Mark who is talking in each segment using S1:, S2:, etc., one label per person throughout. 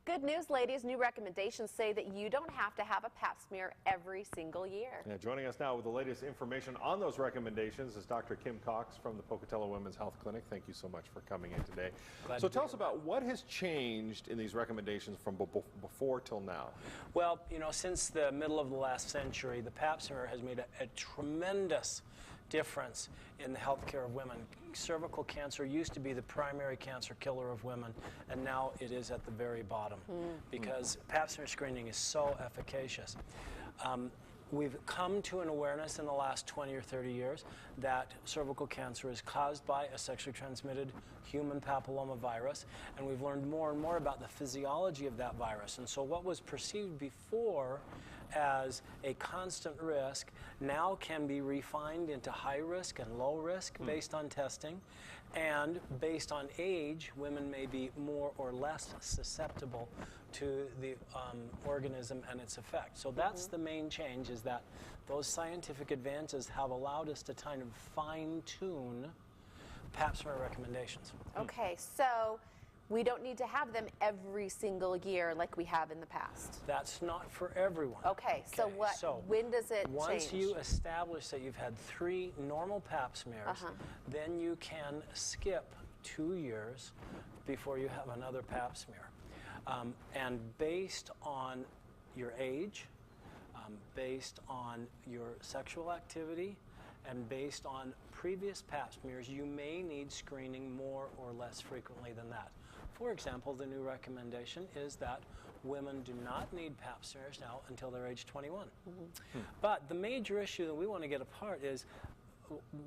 S1: Good news, ladies. New recommendations say that you don't have to have a pap smear every single year.
S2: Yeah, joining us now with the latest information on those recommendations is Dr. Kim Cox from the Pocatello Women's Health Clinic. Thank you so much for coming in today. So tell us about what has changed in these recommendations from before till now.
S3: Well, you know, since the middle of the last century, the pap smear has made a tremendous difference in the health care of women. Cervical cancer used to be the primary cancer killer of women, and now it is at the very bottom because pap smear screening is so efficacious. We've come to an awareness in the last 20 or 30 years that cervical cancer is caused by a sexually transmitted human papilloma virus, and we've learned more and more about the physiology of that virus. And so what was perceived before as a constant risk now can be refined into high risk and low risk based on testing, and based on age, women may be more or less susceptible to the organism and its effect. So that's the main change, is that those scientific advances have allowed us to kind of fine-tune pap smear recommendations.
S1: Okay, so we don't need to have them every single year like we have in the past.
S3: That's not for everyone.
S1: Okay, so when does it change?
S3: Once you establish that you've had 3 normal pap smears, then you can skip 2 years before you have another pap smear. And based on your age, based on your sexual activity, and based on previous pap smears, you may need screening more or less frequently than that. For example, the new recommendation is that women do not need pap smears now until they're age 21. But the major issue that we want to get apart is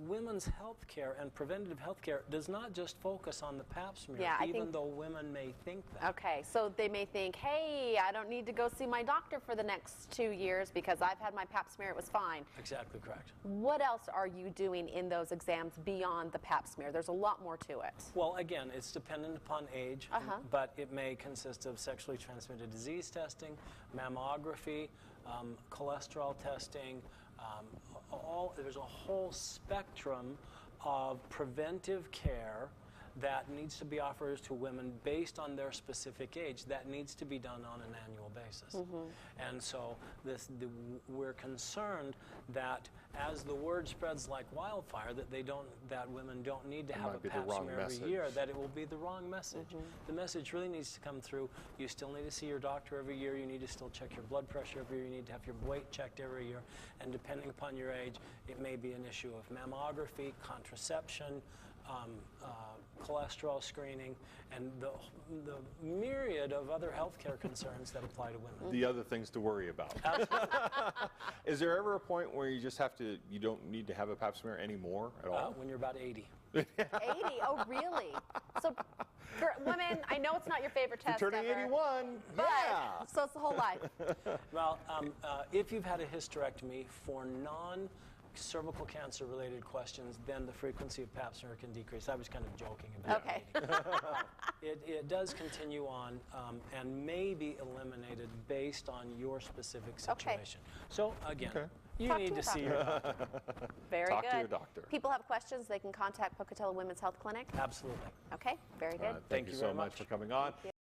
S3: women's health care and preventative health care does not just focus on the pap smear, even though women may think that.
S1: Okay, so they may think, hey, I don't need to go see my doctor for the next 2 years because I've had my pap smear, it was fine.
S3: Exactly correct.
S1: What else are you doing in those exams beyond the pap smear? There's a lot more to it.
S3: Well, again, it's dependent upon age, but it may consist of sexually transmitted disease testing, mammography, cholesterol testing, there's a whole spectrum of preventive care that needs to be offered to women based on their specific age. That needs to be done on an annual basis. And so we're concerned that as the word spreads like wildfire, that women don't need to have a pap smear every year, that it will be the wrong message. The message really needs to come through. You still need to see your doctor every year. You need to still check your blood pressure every year. You need to have your weight checked every year. And depending upon your age, it may be an issue of mammography, contraception, cholesterol screening, and the myriad of other healthcare concerns that apply to women.
S2: The other things to worry about. Is there ever a point where you just you don't need to have a pap smear anymore at all?
S3: When you're about 80.
S1: 80? Oh, really? So for women, I know it's not your favorite test
S2: You're turning
S1: ever,
S2: 81,
S1: but, so it's the whole life.
S3: Well, if you've had a hysterectomy for cervical cancer related questions, then the frequency of pap smear can decrease. I was kind of joking about it. It does continue on and may be eliminated based on your specific situation. So again, you need to see your doctor.
S1: Very
S2: good. Talk to your
S1: good.
S2: doctor.
S1: People have questions, they can contact Pocatello Women's Health Clinic?
S3: Absolutely.
S1: Okay, very good.
S2: Thank you so much for coming on.